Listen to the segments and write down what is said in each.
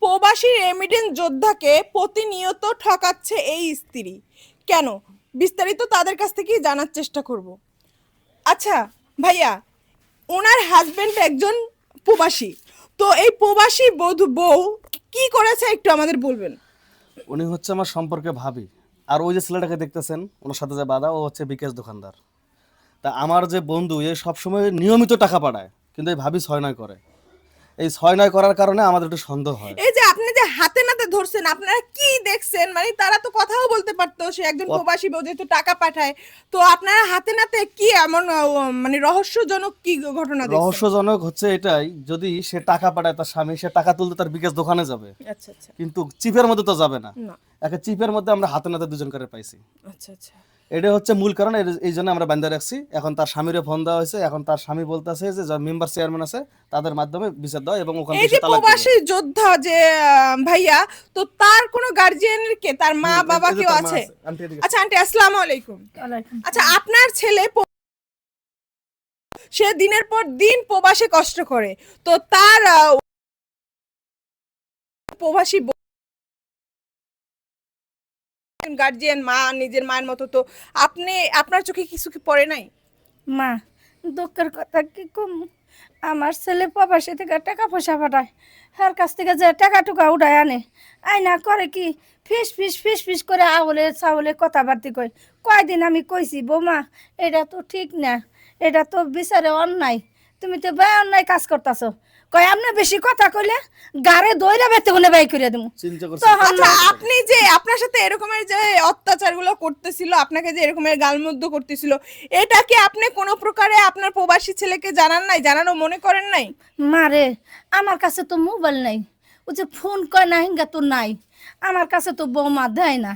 প্রবাসী রেমিটেন্স যোদ্ধাকে প্রতিনিয়ত ঠকাচ্ছে এই স্ত্রী কেন? বিস্তারিত তাদের কাছ থেকেই জানার চেষ্টা করব। আচ্ছা ভাইয়া, ওনার হাজবেন্ড একজন প্রবাসী, তো এই প্রবাসী বউ কি করেছে একটু আমাদের বলবেন? উনি হচ্ছে আমার সম্পর্কে ভাবি। আর ওই যে ছেলেটাকে দেখতেছেন ওনার সাথে যে বাধা, ও হচ্ছে বিকাশ দোকানদার। তা আমার যে বন্ধু, এ সবসময় নিয়মিত টাকা পাঠায়, কিন্তু এই ভাবি 6-9 করে। এই 6-9 করার কারণে আমাদের একটু সন্দেহ হয়। এই যে আপনি যে হাতে নাতে ধরছেন, আপনারা কি দেখছেন? মানে তারা তো কথাও বলতে পারতো, সে একজন প্রবাসী বউ যেহেতু টাকা পাঠায়, তো আপনারা হাতে নাতে কি এমন মানে রহস্যজনক কি ঘটনা দেখছেন? রহস্যজনক হচ্ছে এটাই, যদি সে টাকা পাঠায় তার স্বামী, সে টাকা তুলতে তার বিকাশ দোকানে যাবে, আচ্ছা আচ্ছা। কিন্তু চিপের মধ্যে তো যাবে না। না। একটা চিপের মধ্যে আমরা হাতে নাতে দুজন করে পাইছি। আচ্ছা আচ্ছা। এটা হচ্ছে মূল কারণ। এই জন্য আমরা বান্ধা রাখছি। এখন তার স্বামীরে ফোন দেওয়া হয়েছে। এখন তার স্বামী বলতেছে যে যারা মেম্বার চেয়ারম্যান আছে তাদের মাধ্যমে বিচার দেওয়া এবং ওখান এই থেকে যে সে তালাক দিবে। প্রবাসী যোদ্ধা যে ভাইয়া, তো তার কোনো গার্জিয়ানের কে, তার মা বাবা এই যে কেউ তার মা আছে? আছে। আন্টি এদিকে। আচ্ছা আন্টি, আসসালামু আলাইকুম। আচ্ছা, আপনার ছেলে সে দিনের পর দিন প্রবাসে কষ্ট করে, তো তার প্রবাসী গার্জিয়ান মা, নিজের মায়ের মতো, তো আপনি আপনার চোখে কিছু কি পড়ে নাই? মা, দুঃখের কথা কি কম, আমার ছেলে প্রবাসী থেকে টাকা পয়সা পাঠায়, হার কাছ থেকে যে টাকা টুকা উঠায় আনে, আয়না করে কি ফিস ফিস করে আউলে চাউলে কথাবার্তি কয়। কয়দিন আমি কইছি বৌমা এটা তো ঠিক না, এটা তো বিচারে অন্যায়, তুমি তো বে অন্যায় কাজ করতেছো। কয় আপনি বেশি কথা কইলে গাড়ে দইরা বেতে গুনে বাই করে দেবো। চিন্তা করছি। তখন আচ্ছা, আপনি যে আপনার সাথে এরকমের যে অত্যাচারগুলো করতেছিল, আপনাকে যে এরকমের গালমন্দ করতেছিল, এটা কি আপনি কোনো প্রকারে আপনার প্রবাসী ছেলেকে জানান নাই, জানানো মনে করেন নাই? মারে, আমার কাছে তো মোবাইল নাই, ও যে ফোন কয় না হিঙ্গা তো নাই, আমার কাছে তো বৌমা দেয় না।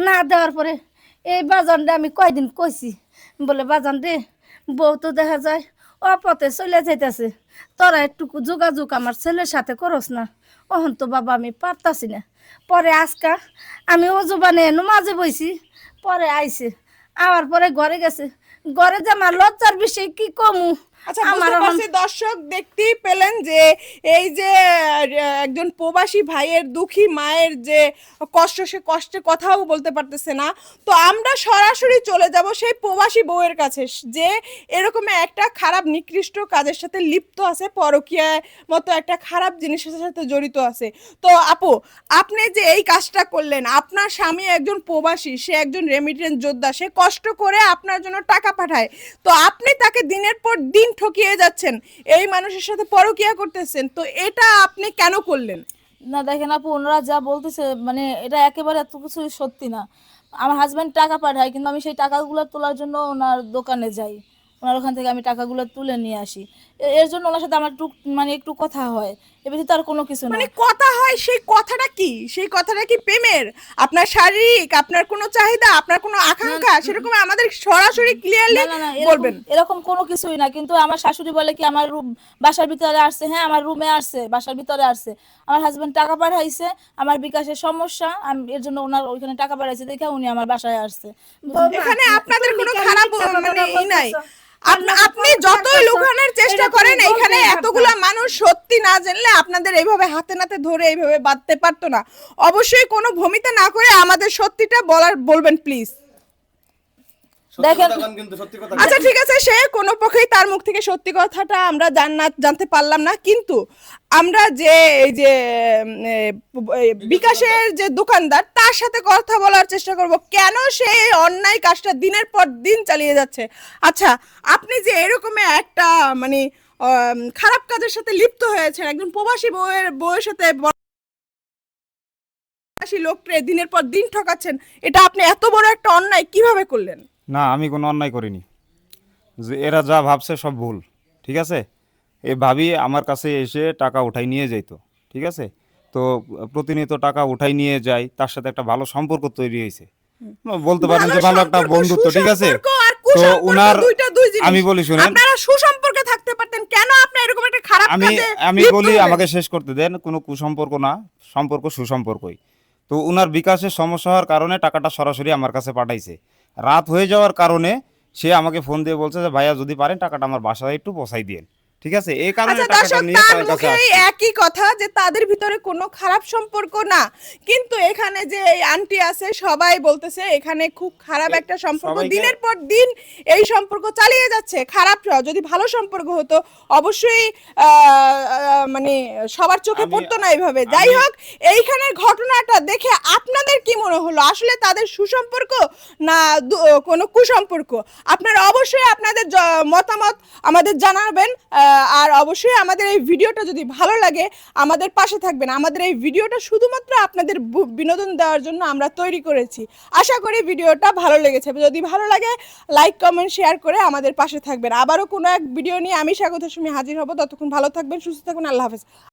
না দেওয়ার পরে এই বাজানটা আমি কয়দিন কইছি, বলে বাজান রে, বউ তো দেখা যায় অপথে চলে যাইতেছে, তোরা একটু যোগাযোগ আমার ছেলের সাথে করস না। ওহন তো বাবা আমি পারতাছি না। পরে আজকা আমি অজুবানে মাঝে বইছি, পরে আইছে, আবার পরে ঘরে গেছে, ঘরে যে আমার লজ্জার বিষয় কি কমু। আচ্ছা, আমার বুঝতে পারছি দর্শক, দেখতেই পেলেন যে এই যে একজন প্রবাসী ভাইয়ের দুঃখী মায়ের যে কষ্ট, সে কষ্টে কথাও বলতে পারতেছে না। তো আমরা সরাসরি চলে যাব সেই প্রবাসী বউয়ের কাছে, যে এরকম একটা খারাপ নিকৃষ্ট কাজের সাথে লিপ্ত আছে, পরকীয়ার মতো একটা খারাপ জিনিসের সাথে জড়িত আছে। তো আপু, আপনি যে এই কাজটা করলেন, আপনার স্বামী একজন প্রবাসী, সে একজন রেমিটেন্স যোদ্ধা, সে কষ্ট করে আপনার জন্য টাকা পাঠায়, তো আপনি তাকে দিনের পর দিন ঠকিয়ে যাচ্ছেন, এই মানুষের সাথে পরকীয়া করতেছেন, তো এটা আপনি কেন করলেন? না দেখেন আপু, ওনারা যা বলতেছে মানে এটা একেবারে এত কিছু সত্যি না। আমার হাজব্যান্ড টাকা পাঠায়, কিন্তু আমি সেই টাকাগুলো তোলার জন্য ওনার দোকানে যাই, ওনার ওখান থেকে আমি টাকাগুলো তুলে নিয়ে আসি। এর জন্য ওনার সাথে আমার একটু মানে একটু কথা হয়, এ ব্যতীত আর কোনো কিছু না। মানে কথা হয়, সেই কথাটা কি? সেই কথাটা কি প্রেমের? আপনার শারীরিক, আপনার কোনো চাহিদা, আপনার কোনো আকাঙ্ক্ষা, সেরকম আমাদের সরাসরি না ক্লিয়ারলি না না, এরকম বলবেন। এরকম কোনো কিছুই না। কিন্তু আমার শাশুড়ি বলে কি আমার রুম বাসার ভিতরে আসছে, হ্যাঁ আমার রুমে আসছে, বাসার ভিতরে আসছে, আমার হাজবেন্ড টাকা পাঠাইছে, আমার বিকাশের সমস্যা, আমি এর জন্য ওনার ওইখানে টাকা পাঠাইছে দেখে উনি আমার বাসায় আসছে। এখানে আপনাদের কোনো খারাপ মানে ই নাই। আপনি আপনি যতই লুকানোর চেষ্টা করেন, এখানে এতগুলা মানুষ সত্যি না জানলে আপনাদের এইভাবে হাতে নাতে ধরে এইভাবে বাঁধতে পারতো না। অবশ্যই কোনো ভূমিকা না করে আমাদের সত্যিটা বলবেন প্লিজ। দেখেন, আচ্ছা ঠিক আছে, সে কোনো পক্ষেই তার মুখ থেকে সত্যি কথাটা আমরা জানতে পারলাম না, কিন্তু আমরা যে এই যে বিকাশের যে দোকানদার, তার সাথে কথা বলার চেষ্টা করব, কেন সে এই অন্যায় কাজটা দিনের পর দিন চালিয়ে যাচ্ছে। আচ্ছা, আপনি যে এরকম একটা মানে খারাপ কাজের সাথে লিপ্ত হয়েছেন, একজন প্রবাসী বউয়ের সাথে প্রবাসী লোককে দিনের পর দিন ঠকাচ্ছেন, এটা আপনি এত বড় একটা অন্যায় কিভাবে করলেন? না, আমি কোনো অন্যায় করিনি। যে এরা যা ভাবছে সব ভুল। ঠিক আছে, এই ভাবি আমার কাছে এসে টাকা উঠাই নিয়ে যাইত। ঠিক আছে, তো প্রতিনিয়ত টাকা উঠাই নিয়ে যায়, তার সাথে একটা ভালো সম্পর্ক তৈরি হয়েছে, বলতে পারেন যে ভালো একটা সম্পর্ক, বন্ধুত্ব। ঠিক আছে, সুসম্পর্ক আর তো কুসম্পর্ক উনার দুই জিনিস। আমি বলি শুনেন, আপনারা সুসম্পর্কে থাকতে পারতেন, কেন আপনি এরকম একটা খারাপ আমি কাজে আমি লিপ্ত বলি, হলেন? আমাকে শেষ করতে দেন। কোনো কুসম্পর্ক না, সম্পর্ক সুসম্পর্কই। তো উনার বিকাশের সমস্যা হওয়ার কারণে টাকাটা সরাসরি আমার কাছে পাঠাইছে। রাত হয়ে যাওয়ার কারণে সে আমাকে ফোন দিয়ে বলছে যে ভাইয়া যদি পারেন টাকাটা আমার বাসায় একটু পৌঁছাই দিন। ঠিক আছে, এই কারণে আচ্ছা টাকাটা দর্শক, নিয়ে তার তার কাছে মুখে এই আসছি। একই কথা যে তাদের ভিতরে কোনো খারাপ সম্পর্ক না, কিন্তু এখানে যে এই আন্টি আছে সবাই বলতেছে এখানে খুব খারাপ একটা সম্পর্ক, সবাইকে- দিনের পর দিন এই সম্পর্ক চালিয়ে যাচ্ছে। খারাপ যদি ভালো সম্পর্ক হতো অবশ্যই মানে সবার চোখে পড়তো না এইভাবে। যাই হোক, এইখানের ঘটনাটা দেখে আপনাদের কি মনে হলো? আসলে তাদের সুসম্পর্ক না কোনো কুসম্পর্ক? আপনারা অবশ্যই আপনাদের মতামত আমাদের জানাবেন। আর অবশ্যই আমাদের এই ভিডিওটা যদি ভালো লাগে আমাদের পাশে থাকবেন। আমাদের এই ভিডিওটা শুধুমাত্র আপনাদের বিনোদন দেওয়ার জন্য আমরা তৈরি করেছি। আশা করি ভিডিওটা ভালো লেগেছে। যদি ভালো লাগে লাইক কমেন্ট শেয়ার করে আমাদের পাশে থাকবেন। আবারও কোনো এক ভিডিও নিয়ে আমি স্বাগত সুমি হাজির হব। ততক্ষণ ভালো থাকবেন, সুস্থ থাকুন, আল্লাহ হাফেজ।